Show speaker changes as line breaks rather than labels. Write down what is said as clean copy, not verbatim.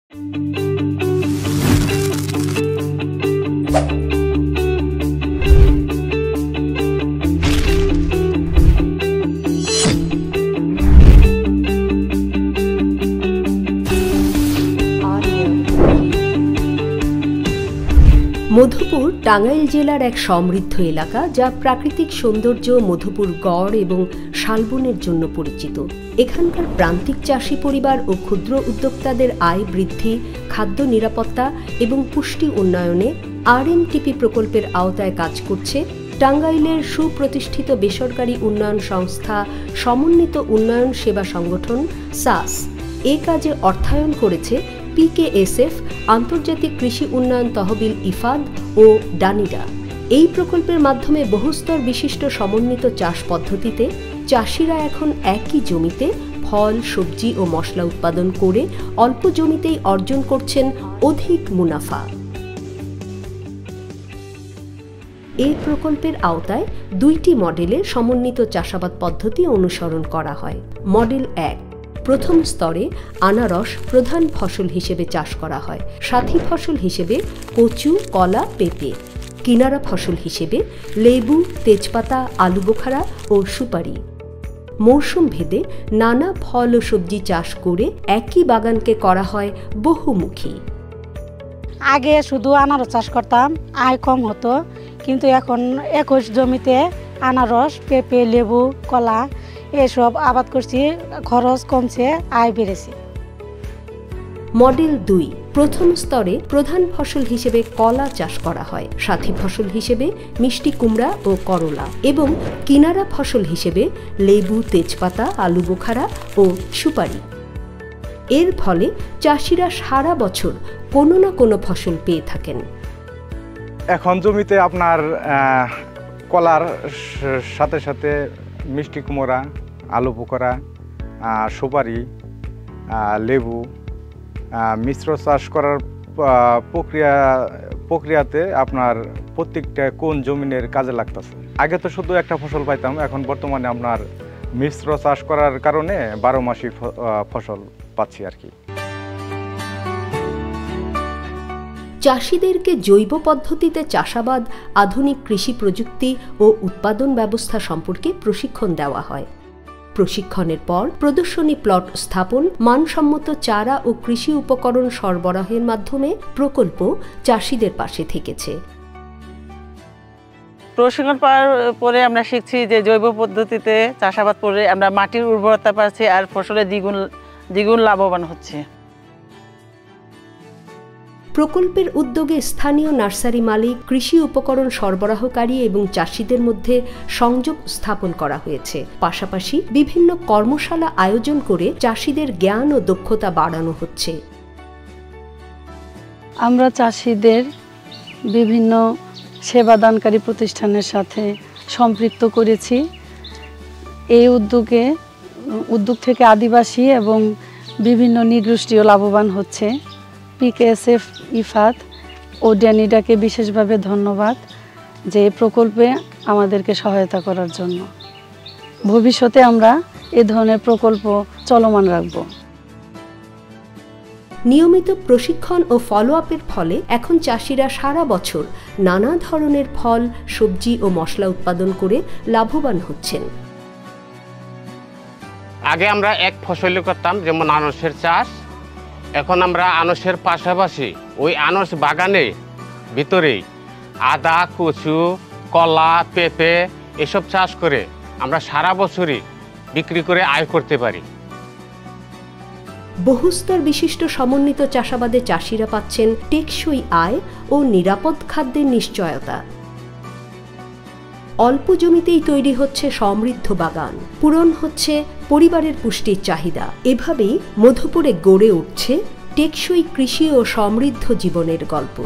মধুপুর টাঙ্গাইল জেলার এক সমৃদ্ধ এলাকা, যা প্রাকৃতিক সৌন্দর্য, মধুপুর গড় এবং শালবনের জন্য পরিচিত। এখানকার প্রান্তিক চাষী পরিবার ও ক্ষুদ্র উদ্যোক্তাদের আয় বৃদ্ধি, খাদ্য নিরাপত্তা এবং পুষ্টি উন্নয়নে RMTP প্রকল্পের আওতায় কাজ করছে টাঙ্গাইলের সুপ্রতিষ্ঠিত বেসরকারি উন্নয়ন সংস্থা সমন্বিত উন্নয়ন সেবা সংগঠন SAS। এ কাজে অর্থায়ন করেছে PKSF, আন্তর্জাতিক কৃষি উন্নয়ন তহবিল ইফাদ ও ডানিডা। এই প্রকল্পের মাধ্যমে বহুস্তর বিশিষ্ট সমন্বিত চাষ পদ্ধতিতে চাষিরা এখন একই জমিতে ফল, সবজি ও মশলা উৎপাদন করে অল্প জমিতেই অর্জন করছেন অধিক মুনাফা। এই প্রকল্পের আওতায় 2টি মডেলে সমন্বিত চাষাবাদ পদ্ধতি অনুসরণ করা হয়। মডেল 1, প্রথম স্তরে আনারস প্রধান ফসল হিসেবে চাষ করা হয়। সাথী ফসল হিসেবে কচু, কলা, পেঁপে। কিনারা ফসল হিসেবে লেবু, তেজপাতা, আলু বোখারা ও সুপারি। মৌসুম ভেদে নানা ফল ও সবজি চাষ করে একই বাগানকে করা হয় বহুমুখী।
আগে শুধু আনারস চাষ করতাম, আয় কম হতো, কিন্তু এখন 21 জমিতে আনারস, পেঁপে, লেবু, কলা এসব আবাদ করছি, খরচ কমছে, আয় বেড়েছে।
মডেল 2, প্রথম স্তরে প্রধান ফসল হিসেবে কলা চাষ করা হয়। সাথী ফসল হিসেবে মিষ্টি কুমড়া ও করলা এবং কিনারা ফসল হিসেবে লেবু, তেজপাতা, আলু বোখারা ও সুপারি। এর ফলে চাষিরা সারা বছর কোনো না কোনো ফসল পেয়ে থাকেন।
এখন জমিতে আপনার কলার সাথে সাথে মিষ্টি কুমড়া, আলু বোখরা, সুপারি, লেবু মিশ্র চাষ করার প্রক্রিয়াতে আপনার প্রত্যেকটা কোন জমিনের কাজে লাগতেছে। আগে তো শুধু একটা ফসল পাইতাম, এখন বর্তমানে আপনার মিশ্র চাষ করার কারণে 12 মাসই ফসল পাচ্ছি আর কি।
চাষিদেরকে জৈব পদ্ধতিতে চাষাবাদ, আধুনিক কৃষি প্রযুক্তি ও উৎপাদন ব্যবস্থা সম্পর্কে প্রশিক্ষণ দেওয়া হয়। প্রশিক্ষণের পর প্রদর্শনী প্লট স্থাপন, মানসম্মত চারা ও কৃষি উপকরণ সরবরাহের মাধ্যমে প্রকল্প চাষিদের পাশে থেকেছে।
প্রশিক্ষণ পাওয়ার পরে আমরা শিখছি যে জৈব পদ্ধতিতে চাষাবাদ করে আমরা মাটির উর্বরতা পাচ্ছি আর ফসলে দ্বিগুণ লাভবান হচ্ছে।
প্রকল্পের উদ্যোগে স্থানীয় নার্সারি মালিক, কৃষি উপকরণ সরবরাহকারী এবং চাষিদের মধ্যে সংযোগ স্থাপন করা হয়েছে। পাশাপাশি বিভিন্ন কর্মশালা আয়োজন করে চাষিদের জ্ঞান ও দক্ষতা বাড়ানো হচ্ছে।
আমরা চাষিদের বিভিন্ন সেবাদানকারী প্রতিষ্ঠানের সাথে সম্পৃক্ত করেছি। এই উদ্যোগ থেকে আদিবাসী এবং বিভিন্ন নৃগোষ্ঠীও লাভবান হচ্ছে। PKSF, ইফাদ ও ডানিডাকে বিশেষভাবে ধন্যবাদ যে এই প্রকল্পে আমাদেরকে সহায়তা করার জন্য। ভবিষ্যতে আমরা এ ধরনের প্রকল্প চলমান রাখব।
নিয়মিত প্রশিক্ষণ ও ফলো আপের ফলে এখন চাষিরা সারা বছর নানা ধরনের ফল, সবজি ও মশলা উৎপাদন করে লাভবান হচ্ছেন।
আগে আমরা এক ফসলি করতাম, যেমন আনারসের চাষ। এখন আমরা আনারসের পাশাপাশি ওই আনারস বাগানে ভিতরেই আদা, কচু, কলা, পেঁপে এসব চাষ করে আমরা সারা বছরই বিক্রি করে আয় করতে পারি।
বহুস্তর বিশিষ্ট সমন্বিত চাষাবাদে চাষিরা পাচ্ছেন টেকসই আয় ও নিরাপদ খাদ্যের নিশ্চয়তা। অল্প জমিতেই তৈরি হচ্ছে সমৃদ্ধ বাগান, পূরণ হচ্ছে পরিবারের পুষ্টির চাহিদা। এভাবেই মধুপুরে গড়ে উঠছে টেকসই কৃষি ও সমৃদ্ধ জীবনের গল্প।